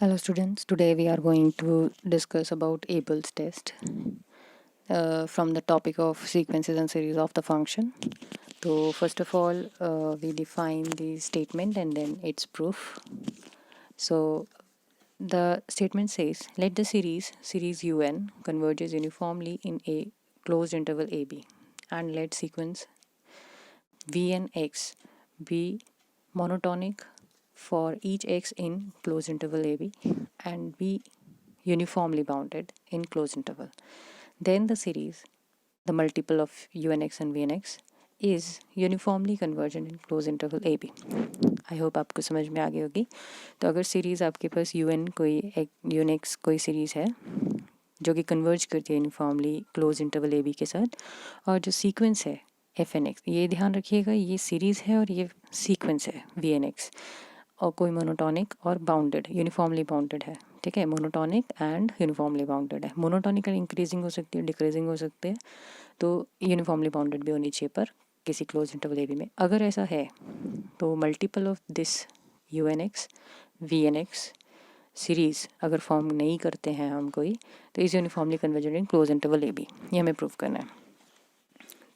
Hello students, today we are going to discuss about Abel's test from the topic of sequences and series of the function. So first of all, we define the statement and then its proof. So the statement says, let the series un converges uniformly in a closed interval ab, and let sequence vn x be monotonic for each x in closed interval ab and be uniformly bounded in closed interval. Then the series, the multiple of unx and vnx, is uniformली convergent in closed interval ab. I hope आपको समझ में आ गई होगी. तो अगर series आपके पास un कोई unx कोई सीरीज़ है जो कि कन्वर्ज करती है uniformly close interval A B के साथ, और जो सीक्वेंस है एफ एन एक्स, ये ध्यान रखिएगा ये सीरीज़ है और ये सीक्वेंस है वी एन एक्स, और कोई मोनोटॉनिक और बाउंडेड यूनिफॉर्मली बाउंडेड है. ठीक है, मोनोटॉनिक एंड यूनिफॉर्मली बाउंडेड है. मोनोटॉनिक इंक्रीजिंग हो सकती है, डिक्रीजिंग हो सकते हैं, तो यूनिफॉर्मली बाउंडेड भी होनी चाहिए पर किसी क्लोज इंटरवल ए बी में. अगर ऐसा है तो multiple of this U N X V N X series अगर फॉर्म नहीं करते हैं हम कोई, तो is uniformly convergent in close interval A B. ये हमें प्रूव करना है.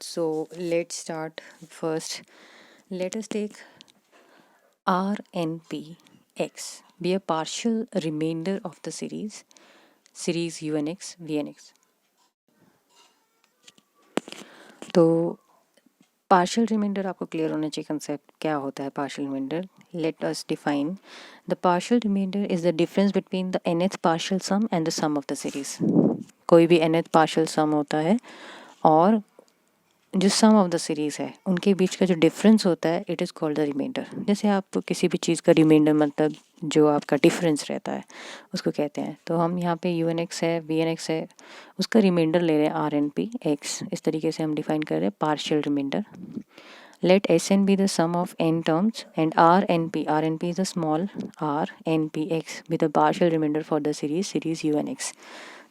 So let's start. First let us take Rnpx be a partial remainder of the series unx vnx. तो पार्शियल रिमाइंडर आपको क्लियर होना चाहिए कंसेप्ट क्या होता है partial remainder. Let us define the partial remainder is the difference between the nth partial sum and the sum of the series. कोई भी nth partial सम होता है और जो सम ऑफ द सीरीज़ है उनके बीच का जो डिफरेंस होता है it is called the remainder. जैसे आप किसी भी चीज़ का रिमाइंडर मतलब जो आपका डिफरेंस रहता है उसको कहते हैं. तो हम यहाँ पे यू एन एक्स है वी एन एक्स है उसका रिमाइंडर ले रहे हैं आर एन पी एक्स. इस तरीके से हम डिफाइन कर रहे हैं partial remainder. Let Sn be the sum of n terms and Rnp is the small r npx be the partial remainder for the series unx.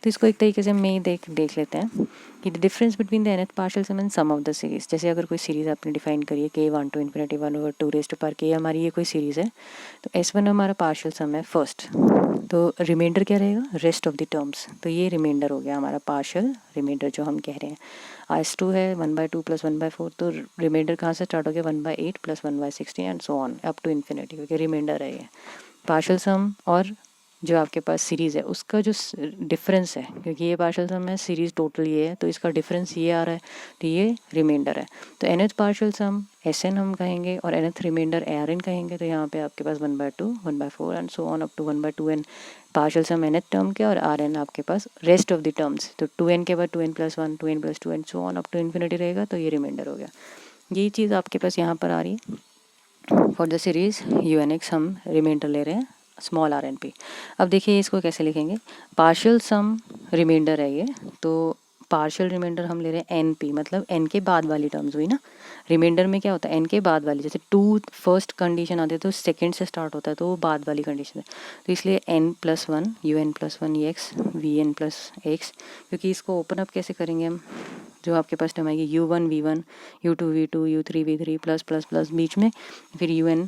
तो इसको एक तरीके से हम में देख लेते हैं कि the difference between the nth partial sum and sum of the series. जैसे अगर कोई सीरीज़ आपने डिफाइन करी है के one to infinity one over two rest पर के, हमारी ये कोई सीरीज़ है, तो एस वन हमारा पार्शियल सम है फर्स्ट, तो रिमाइंडर क्या रहेगा रेस्ट ऑफ द टर्म्स. तो ये रिमाइंडर हो गया हमारा पार्शियल रिमाइंडर जो हम कह रहे हैं. एस टू है 1/2 + 1/4, तो रिमाइंडर कहाँ से स्टार्ट हो गया 1/8 + 1/16 and so on up to infinity, क्योंकि रिमाइंडर है ये. पार्शियल सम और जो आपके पास सीरीज़ है उसका जो डिफरेंस है, क्योंकि ये पार्शियल सम है सीरीज़ टोटल ये है, तो इसका डिफरेंस ये आ रहा है, तो ये रिमाइंडर है. तो nth पार्शियल सम एस एन हम कहेंगे और nth रिमाइंडर आर एन कहेंगे. तो यहाँ पे आपके पास 1/2 1/4 and so on up to 1/2 N partial sum nth term के, और आर एन आपके पास रेस्ट ऑफ द टर्म्स. तो 2n के बाद 2n + 1 2n + 2 and so on up to infinity रहेगा. तो ये रिमाइंडर हो गया. ये चीज़ आपके पास यहाँ पर आ रही है. For the series U N X हम रिमाइंडर ले रहे हैं स्मॉल आर एन पी. अब देखिए इसको कैसे लिखेंगे. पार्शियल सम रिमाइंडर है ये, तो पार्शियल रिमाइंडर हम ले रहे हैं एन पी, मतलब एन के बाद वाली टर्म्स हुई ना. रिमाइंडर में क्या होता है एन के बाद वाली, जैसे टू फर्स्ट कंडीशन आती है तो सेकंड से स्टार्ट होता है, तो वो बाद वाली कंडीशन है. तो इसलिए n+1 you n+1 x we n+x, क्योंकि इसको ओपन अप कैसे करेंगे हम, जो आपके पास टर्म आएगी u1 v1 u2 v2 u3 v3 plus plus plus बीच में फिर un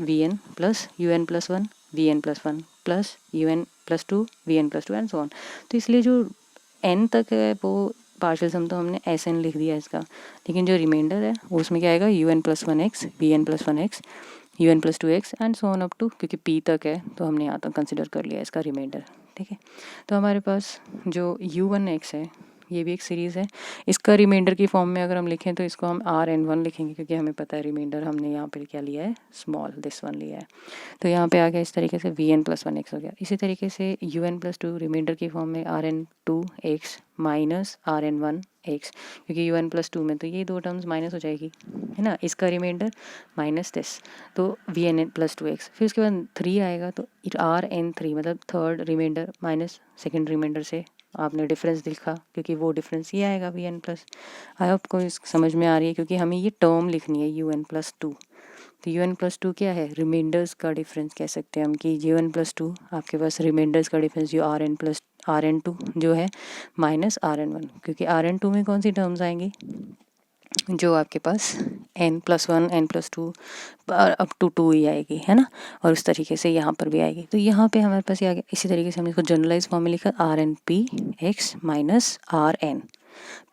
vn plus un+1 vn+1 plus un+2 vn+2 and so on. तो इसलिए जो n तक है वो पार्शियल सम तो हमने एस एन लिख दिया इसका, लेकिन जो रिमाइंडर है उसमें क्या आएगा un+1 X vn+1 X un+2 X and so on up to, क्योंकि p तक है तो हमने यहाँ तक कंसिडर कर लिया इसका रिमाइंडर. ठीक है, तो हमारे पास जो u1 एक्स है ये भी एक सीरीज़ है. इसका रिमाइंडर की फॉर्म में अगर हम लिखें तो इसको हम आर एन वन लिखेंगे, क्योंकि हमें पता है रिमाइंडर हमने यहाँ पर क्या लिया है स्मॉल दिस वन लिया है. तो यहाँ पे आ गया इस तरीके से vn+1 एक्स हो गया. इसी तरीके से un+2 रिमाइंडर की फॉर्म में Rn2 x minus Rn1 x, क्योंकि un+2 में तो ये दो टर्म्स माइनस हो जाएगी है ना. इसका रिमाइंडर माइनस दिस, तो vn+2 एक्स. फिर उसके बाद 3 आएगा तो Rn3 मतलब third remainder minus second remainder से आपने डिफरेंस दिखा, क्योंकि वो डिफरेंस ये आएगा vn+. आई होप को समझ में आ रही है, क्योंकि हमें ये टर्म लिखनी है un+2. तो un+2 क्या है रिमाइंडर्स का डिफरेंस कह सकते हैं हम, कि un+2 आपके पास रिमाइंडर्स का डिफरेंस जो Rn2 जो है माइनस Rn1, क्योंकि Rn2 में कौन सी टर्म्स आएंगी जो आपके पास n+1 n+2 अप टू 2 ही आएगी, है ना। और उस तरीके से यहाँ पर भी आएगी। तो यहाँ पे हमारे पास ये आ गया। इसी तरीके से हमने इसको जनरलाइज फॉर्म में लिखा RnP x minus Rn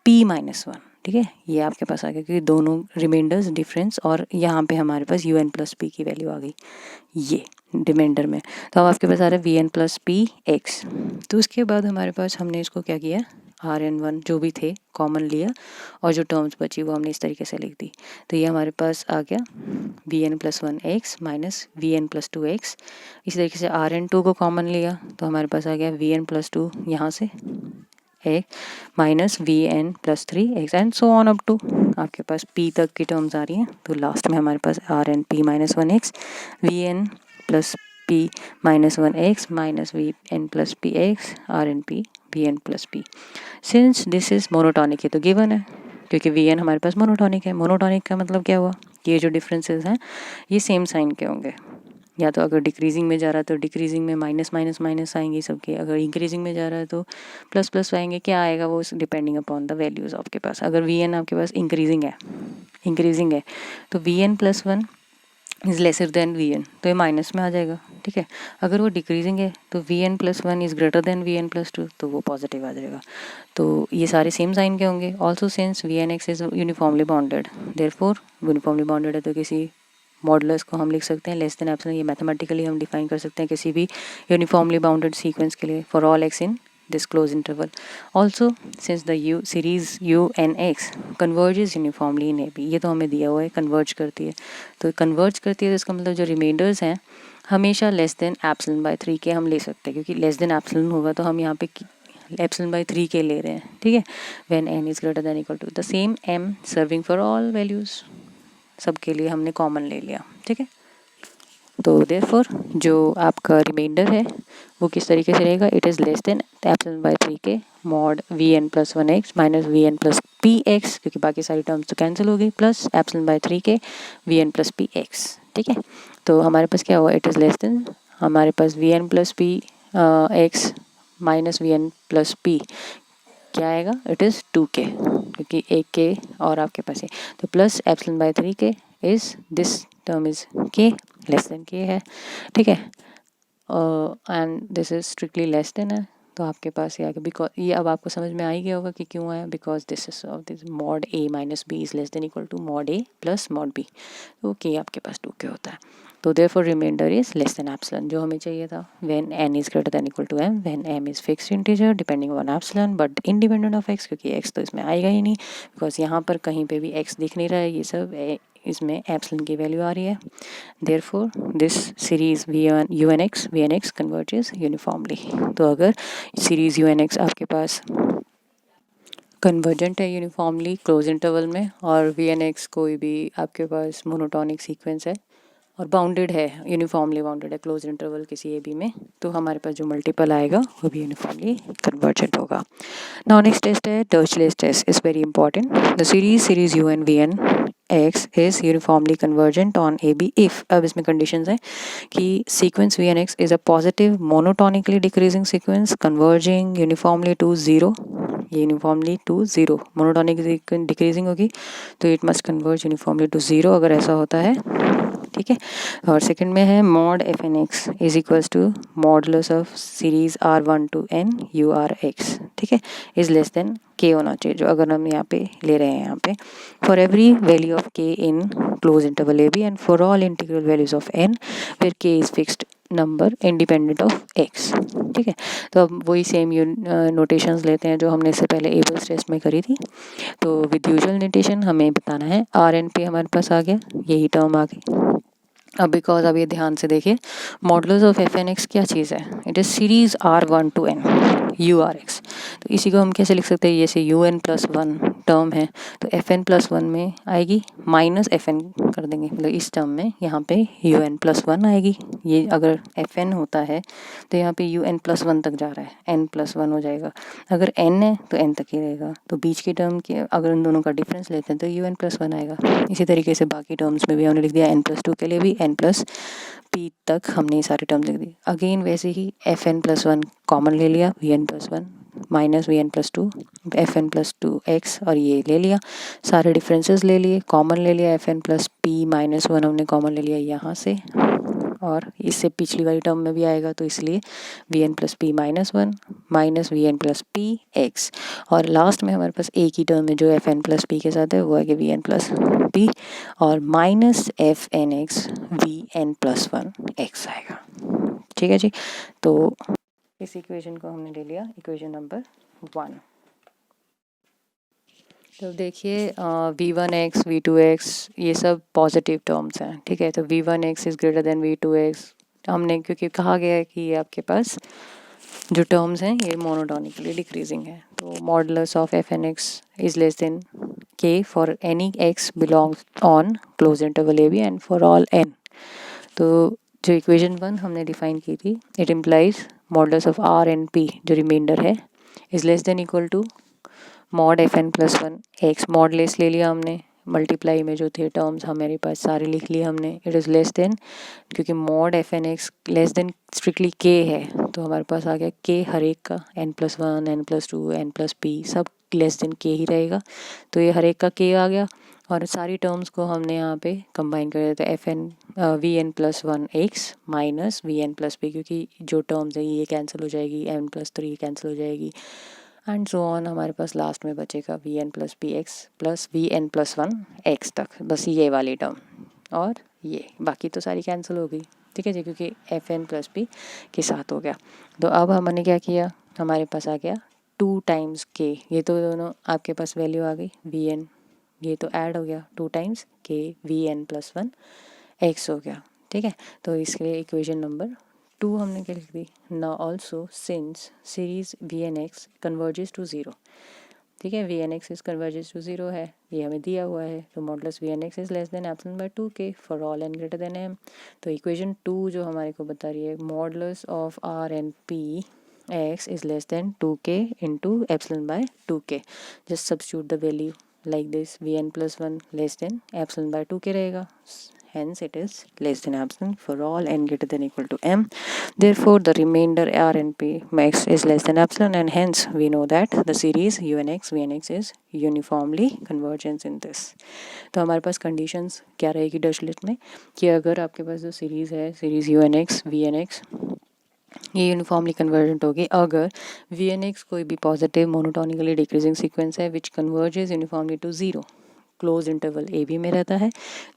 p-1, ठीक है। ये आपके पास आ गया क्योंकि दोनों रिमाइंडर्स डिफरेंस, और यहाँ पे हमारे पास un+p की वैल्यू आ गई ये रिमाइंडर में। तो अब आपके पास आ रहा है vn+p x। तो उसके बाद हमारे पास हमने इसको क्या किया, Rn1 जो भी थे कॉमन लिया, और जो टर्म्स बची वो हमने इस तरीके से लिख दी। तो ये हमारे पास आ गया vn+1 x minus vn+2 x। इसी तरीके से Rn2 को कॉमन लिया तो हमारे पास आ गया vn+2 यहाँ से एक minus vn+3 x and so on up to आपके पास p तक की टर्म्स आ रही हैं। तो लास्ट में हमारे पास Rnp-1 x vn+p-1 x minus vn+p x Rnp vn+p। Since this is monotonic, ये तो गिवन है क्योंकि vn हमारे पास मोनोटॉनिक है। मोनोटॉनिक का मतलब क्या हुआ, ये जो डिफरेंसेस हैं ये सेम साइन के होंगे। या तो अगर डिक्रीजिंग में जा रहा है तो डिक्रीजिंग में माइनस माइनस माइनस आएंगे सबके, अगर इंक्रीजिंग में जा रहा है तो प्लस प्लस आएंगे। क्या आएगा वो डिपेंडिंग अपॉन द वैल्यूज आपके पास। अगर vn आपके पास इंक्रीजिंग है तो vn+1 is lesser than vn, तो ये माइनस में आ जाएगा, ठीक है। अगर वो डिक्रीजिंग है तो vn+1 is greater then vn+2, तो वो पॉजिटिव आ जाएगा। तो ये सारे सेम साइन के होंगे। Also since vnx is uniformly bounded, therefore uniformly bounded है तो किसी मॉडुलस को हम लिख सकते हैं लेस देन एप्सिलॉन। ये मैथमेटिकली हम डिफाइन कर सकते हैं किसी भी यूनिफॉर्मली बाउंडेड सीक्वेंस के लिए for all x in this closed interval. Also, since the series UNX converges uniformly in AB, ये तो हमें दिया हुआ है कन्वर्ज करती है। तो कन्वर्ज करती है तो इसका मतलब जो रिमाइंडर्स हैं हमेशा लेस देन एप्सिलॉन बाय 3 के हम ले सकते हैं, क्योंकि लेस देन एप्सिलॉन होगा तो हम यहाँ पे एप्सिलॉन बाय 3 के ले रहे हैं, ठीक है। When n is greater than equal to the same m serving for all values, सबके लिए हमने कॉमन ले लिया, ठीक है। तो देयरफॉर जो आपका रिमाइंडर है वो किस तरीके से रहेगा, it is less than epsilon bye 3 के mod vn+1 x minus vn+p x, क्योंकि बाकी सारी टर्म्स तो कैंसिल हो गई, प्लस एप्सिलॉन बाय 3 के vn+p x, ठीक है। तो हमारे पास क्या हुआ, इट इज़ लेस देन, हमारे पास vn+p x माइनस vn+p क्या आएगा, इट इज़ 2k, क्योंकि एक के और आपके पास है तो प्लस एप्सिलॉन बाय 3 के is this term is k less than k है, ठीक है। And this is strictly less than है तो आपके पास ये आ गया। बिकॉज ये अब आपको समझ में आ ही गया होगा कि क्यों आया, because this is of this mod a minus b is less than equal to mod a plus mod b, तो k आपके पास 2k होता है। तो therefore remainder is less than epsilon, जो हमें चाहिए था। when n is greater than equal to m, when m is fixed integer depending on epsilon but independent of x, क्योंकि x तो इसमें आएगा ही नहीं बिकॉज यहाँ पर कहीं पे भी x दिख नहीं रहा है, ये सब इसमें एप्सिलॉन की वैल्यू आ रही है। therefore this series unx converges uniformly। तो अगर सीरीज unx आपके पास कन्वर्जेंट है यूनिफॉर्मली क्लोज इंटरवल में, और vnx कोई भी आपके पास मोनोटॉनिक सीक्वेंस है और बाउंडेड है, यूनिफॉर्मली बाउंडेड है क्लोज इंटरवल किसी ए बी में, तो हमारे पास जो मल्टीपल आएगा वो भी यूनिफॉर्मली कन्वर्जेंट होगा। नाउ नेक्स्ट टेस्ट है Dirichlet's test, is very important. The series U N V N X is uniformly convergent on A B if, अब इसमें कंडीशंस हैं कि sequence V N X is a positive monotonically decreasing sequence converging uniformly to zero, uniformly to zero, monotonic decreasing होगी तो it must converge uniformly to zero अगर ऐसा होता है, ठीक है। और सेकंड में है mod F N X is equals to modulus of series R1 to n U R X, ठीक है, इज लेस देन k होना चाहिए, जो अगर हम यहाँ पे ले रहे हैं यहाँ पे for every value of k in close interval A B and for all integral values of n where k is fixed number independent of x, ठीक है। तो अब वही सेम नोटेशंस लेते हैं जो हमने इससे पहले एबल्स टेस्ट में करी थी। तो विद यूजुअल नोटेशन हमें बताना है Rn पे हमारे पास आ गया, यही टर्म आ गई। अब बिकॉज अब ये ध्यान से देखिए modulus of F N X क्या चीज़ है, it is series R1 to n U R X. तो इसी को हम कैसे लिख सकते हैं, जैसे U N plus one term है तो एफ एन प्लस वन में आएगी माइनस एफ एन कर देंगे, मतलब इस टर्म में यहाँ पे यू एन प्लस वन आएगी। ये अगर एफ एन होता है तो यहाँ पे यू एन प्लस वन तक जा रहा है, एन प्लस वन हो जाएगा। अगर एन है तो एन तक ही रहेगा, तो बीच के टर्म के अगर उन दोनों का डिफरेंस लेते हैं तो यू एन प्लस वन आएगा। इसी तरीके से बाकी टर्म्स में भी हमने लिख दिया एन प्लस टू के लिए भी एन प्लस पी तक हमने सारे टर्म लिख दिए। अगेन वैसे ही F N plus one common ले लिया V N plus one, minus V N plus two F N plus two X, और ये ले लिया, सारे डिफरेंसेस ले लिए, कॉमन ले लिया, F N plus P minus one हमने कॉमन ले लिया यहाँ से, और इससे पिछली वाली टर्म में भी आएगा, तो इसलिए V N plus P minus one minus V N plus P X, और लास्ट में हमारे पास एक ही टर्म है जो एफ एन प्लस पी के साथ है, वो है कि वी एन प्लस पी और minus F N X V N plus one X आएगा। ठीक है जी, तो इस इक्वेशन को हमने ले लिया इक्वेशन नंबर 1। तो देखिए V one X V two X ये सब पॉजिटिव टर्म्स हैं, ठीक है। तो V one X is greater than V two X, हमने क्योंकि कहा गया है कि ये आपके पास जो टर्म्स हैं ये मोनोटोनिकली डिक्रीजिंग है, तो modulus of F N X is less than K for any X belongs on close interval A B and for all N. तो जो इक्वेशन 1 हमने डिफाइन की थी, it implies modulus of R and P जो remainder है is less than equal to mod F N plus one X, modulus ले लिया हमने, मल्टीप्लाई में जो थे टर्म्स हमारे पास सारे लिख लिए हमने, इट इज़ लेस देन, क्योंकि mod F N X less than strictly K है, तो हमारे पास आ गया के हर एक का, N plus one N plus two N plus P सब लेस देन के ही रहेगा, तो ये हर एक का के आ गया, और सारी टर्म्स को हमने यहाँ पे कंबाइन कर दिया, तो F N V N plus one X minus V N plus P, क्योंकि जो टर्म्स है ये कैंसिल हो जाएगी, एन प्लस थ्री कैंसिल हो जाएगी, एंड सो ऑन, हमारे पास लास्ट में बचेगा V N plus P X plus V N plus one X तक, बस ये वाली टर्म, और ये बाकी तो सारी कैंसिल हो गई, ठीक है जी, क्योंकि एफ एन प्लस पी के साथ हो गया। तो अब हमने क्या किया, हमारे पास आ गया 2 टाइम्स के, ये तो दोनों आपके पास वैल्यू आ गई वी एन, ये तो ऐड हो गया 2 टाइम्स के V N plus one X हो गया, ठीक है। तो इसके लिए इक्वेशन नंबर 2 हमने क्या लिख दी, now also since series V N X converges to zero, ठीक है, V N X is converges to zero है, ये हमें दिया हुआ है, तो modulus V N X is less than epsilon by 2 K for all N greater than M. तो इक्वेशन 2 जो हमारे को बता रही है modulus of R and P X is less than 2k into epsilon bye 2k, just substitute the value like this, vn plus 1 less than epsilon by 2k रहेगा, hence it is less than epsilon for all n greater than equal to m, therefore the remainder r and p max is less than epsilon, and hence we know that the series unx vnx is uniformly convergent in this। तो हमारे पास conditions क्या रहेगी डर्शलेट में, कि अगर आपके पास जो series है सीरीज़ unx vnx ये यूनिफॉर्मली कन्वर्जेंट होगी अगर वी एन एक्स कोई भी पॉजिटिव मोनोटोनिकली डिक्रीजिंग सीक्वेंस है which converges uniformly to zero, close interval A B में रहता है।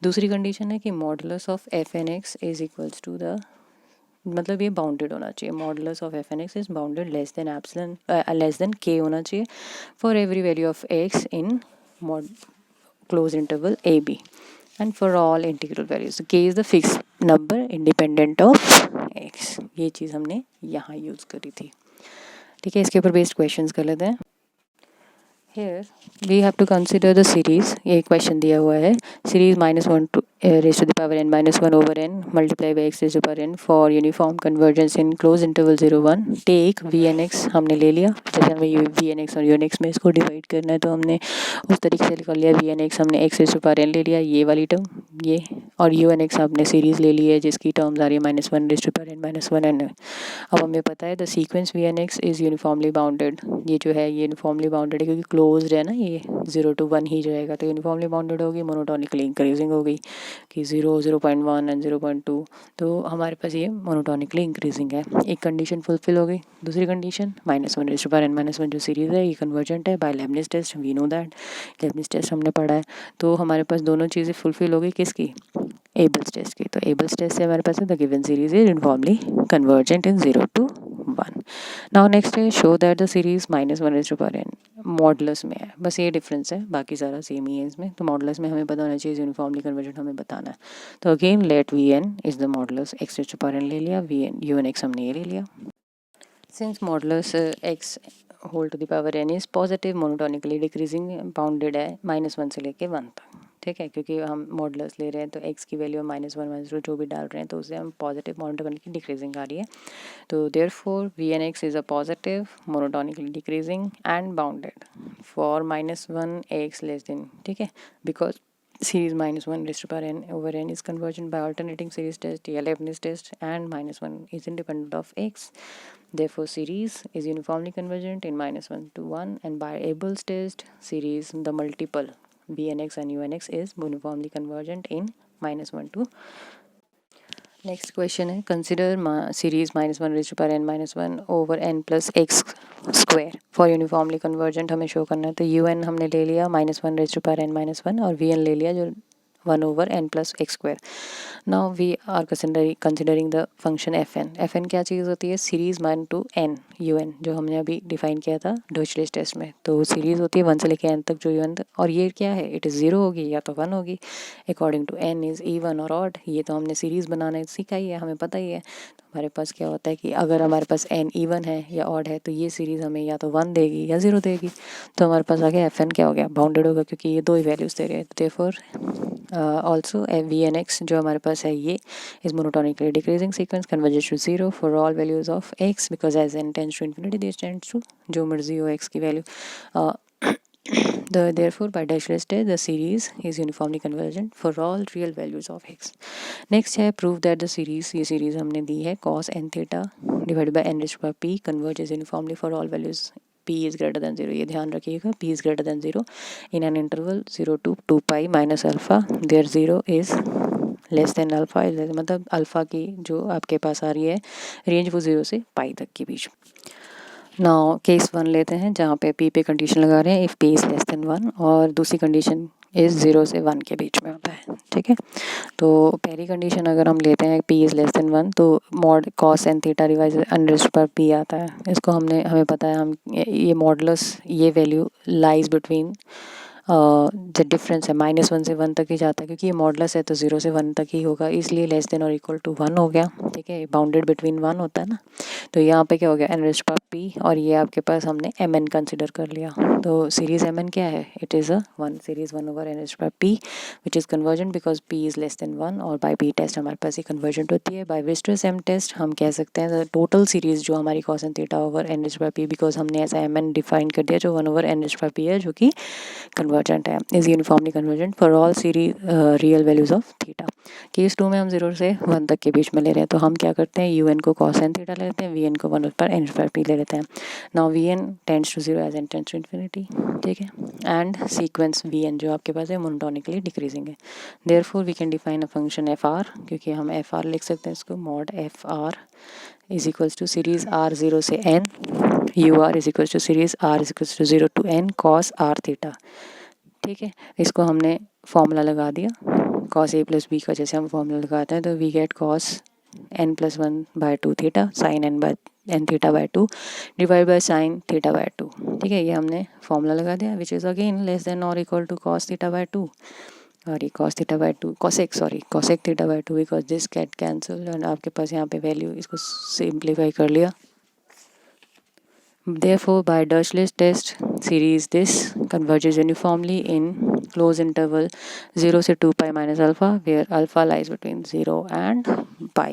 दूसरी कंडीशन है कि modulus of F N X is equals to the, मतलब ये बाउंडेड होना चाहिए, modulus of F N X is bounded less than epsilon less than K होना चाहिए for every value of X in close interval A B and for all integral values, so k is the fixed number independent of x, ये चीज़ हमने यहाँ use करी थी, ठीक है। इसके ऊपर बेस्ड क्वेश्चंस कर लेते हैं। Here we have to consider the series, ये क्वेश्चन दिया हुआ है, series minus one to raise to the power n minus one over n multiply by X raise to power n for uniform convergence in close interval 0 1, take V N X हमने ले लिया, जैसे हमें V N X और U N X में इसको divide करना है तो हमने उस तरीके से कर लिया, वी एन एक्स हमने X raise to power n ले लिया, ये वाली टर्म ये, और यू एन एक्स आपने सीरीज़ ले ली है जिसकी टर्म्स आ रही है minus one raise to power n minus one N. अब हमें पता है the sequence V N X is uniformly bounded, ये जो है ये यूनिफॉर्मली बाउंडेड है क्योंकि क्लोज्ड है ना, ये 0 to 1 ही जाएगा, तो यूनिफॉर्मली बाउंडेड होगी, मोनोटोनिकली इंक्रीजिंग होगी कि 0 0.1 एंड 0.2, तो हमारे पास ये मोनोटोनिकली इंक्रीजिंग है। एक कंडीशन फुलफिल हो गई, दूसरी condition minus one raise to power n minus one जो सीरीज़ है ये कन्वर्जेंट है by Leibniz test, we know that, Leibniz test हमने पढ़ा है, तो हमारे पास दोनों चीज़ें फुलफिल हो गई किसकी, एबल्स टेस्ट की। तो एबल्स टेस्ट से हमारे पास है the given series is uniformly convergent in 0 to 1। Now next है show that the series minus one raise to power n modulus में है, बस ये डिफरेंस है, बाकी सारा सेम ही है इसमें, तो मॉडुलस में हमें पता होना चाहिए यूनिफॉर्मली कन्वर्जेंट हमें बताना है। तो again let V N is the modulus X raise to power n ले लिया, V N U N X हमने ये ले लिया, since modulus X whole to the power n is positive monotonically decreasing bounded है माइनस वन से लेके 1 तक, ठीक है, क्योंकि हम मॉडुलस ले रहे हैं तो x की value minus one minus two जो भी डाल रहे हैं तो उससे हम पॉजिटिव मोनोटोनिकली डिक्रीजिंग आ रही है, तो therefore V N X is a positive monotonically decreasing and bounded for minus one X less than, ठीक है, because series minus 1 raised to power n over n is convergent by alternating series test या Leibniz test, and minus 1 is independent of x. Therefore, series is uniformly convergent in minus 1 to 1, and by Abel's test, series, the multiple Vnx and Unx is uniformly convergent in minus 1 to. Next question है, consider series minus one raise to power n minus one over n plus X square for uniformly convergent हमें show करना है। तो un हमने ले लिया minus one raise to power n minus one, और vn ले लिया जो 1 over n plus x square. Now we are considering the function fn. fn क्या चीज़ होती है? सीरीज मान टू n un, जो हमने अभी डिफाइन किया था डॉयचलिस टेस्ट में। तो सीरीज होती है 1 से लेकर n तक जो un, और ये क्या है? इट इज़ 0 होगी या तो 1 होगी according to n is even और odd। ये तो हमने सीरीज बनाना सीखा ही है, हमें पता ही है। तो हमारे पास क्या होता है कि अगर हमारे पास n even है या odd है तो ये सीरीज हमें या तो 1 देगी या 0 देगी। तो हमारे पास आ गया fn क्या हो गया? बाउंडेड होगा, क्योंकि ये दो ही वैल्यूज़ दे रहे हैं। देयरफॉर also vnx जो हमारे पास है ये is monotonically decreasing sequence converges to 0 for all values of x, because as n tends to infinity this tends to जो मर्जी हो x की value. therefore by Dirichlet's test the series is uniformly convergent for all real values of x. Next है prove that the series, ये series हमने दी है cos n theta divided by n raised to power p converges uniformly for all values p is greater than 0। ये ध्यान रखिएगा, p is greater than 0 in an interval 0 to 2 pi minus alpha, there 0 is less than alpha, मतलब alpha की जो आपके पास आ रही है range वो 0 से पाई तक के बीच। नाउ केस 1 लेते हैं जहाँ पे p पे कंडीशन लगा रहे हैं if p is less than 1, और दूसरी कंडीशन इज़ 0 से 1 के बीच में होता है। ठीक है, तो पहली कंडीशन अगर हम लेते हैं p इज़ लेस देन 1 तो mod cos n theta divide under root पर p आता है। इसको हमें पता है, हम ये मॉडुलस ये वैल्यू लाइज बिटवीन जो डिफरेंस है माइनस 1 से 1 तक ही जाता है, क्योंकि ये मॉडुलस है तो 0 से 1 तक ही होगा, इसलिए लेस देन और इक्वल टू 1 हो गया। ठीक है, बाउंडेड बिटवीन 1 होता है ना, तो यहाँ पे क्या हो गया n raise to power p, और ये आपके पास हमने mn कंसिडर कर लिया। तो सीरीज mn क्या है? It is a 1 series 1 over n raise to power p which is convergent because p is less than 1, और बाय p टेस्ट हमारे पास ये कन्वर्जेंट होती है। बाय विस्टर्स m टेस्ट हम कह सकते हैं टोटल सीरीज जो हमारी cos n theta over n raise to power p, because हमने ऐसा mn डिफाइन कर दिया जो 1 over n raise to power p है, जो कि कन्वर्जेंट है, is uniformly convergent for all series real values of theta. Case 2 में हम 0 से 1 तक के बीच में ले रहे हैं, तो हम क्या करते हैं un को cos n थीटा ले लेते हैं, vn को 1 पर n पर p ले लेते हैं। Now vn tends to 0 as n tends to infinity. ठीक है, एंड सीक्वेंस vn जो आपके पास है मोनोटोनिकली डिक्रीजिंग है। Therefore we can define a function fr, क्योंकि हम fr लिख सकते हैं इसको mod fr is equals to series r 0 से n ur is equals to series r is equals to 0 to n cos r theta. ठीक है, इसको हमने फॉर्मूला लगा दिया cos a प्लस बी का, जैसे हम फॉर्मूला लगाते हैं तो we get cos n plus 1 by 2 theta sine n theta by 2 divide by sine theta by 2। ठीक है, ये हमने फॉर्मूला लगा दिया which is again less than और equal to cos theta by 2, और ये cos theta by 2 cosec theta by 2 because this get cancel, and आपके पास यहाँ पे वैल्यू, इसको सिंप्लीफाई कर लिया। Therefore, by Dirichlet's test series, this converges uniformly in closed interval 0 से 2 pi minus alpha, where alpha lies between 0 and pi.